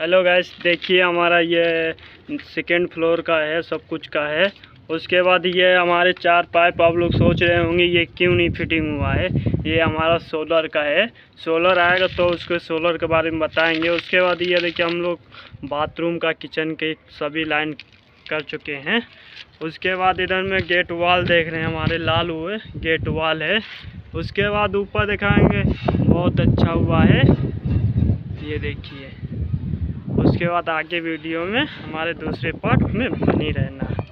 Hello guys, देखिए हमारा ये सेकेंड फ्लोर का है, सब कुछ का है। उसके बाद ये हमारे 4 पाइप, आप लोग सोच रहे होंगे ये क्यों नहीं फिटिंग हुआ है। ये हमारा सोलर का है। सोलर आएगा तो उसके सोलर के बारे में बताएंगे। उसके बाद ये देखिए हम लोग बाथरूम का, किचन के सभी लाइन कर चुके हैं। उसके बाद इधर में गेट वाल देख रहे हैं, हमारे लाल हुए गेट वाल है। उसके बाद ऊपर दिखाएंगे, बहुत अच्छा हुआ है, ये देखिए। उसके बाद आगे वीडियो में हमारे दूसरे पार्ट में बनी रहना।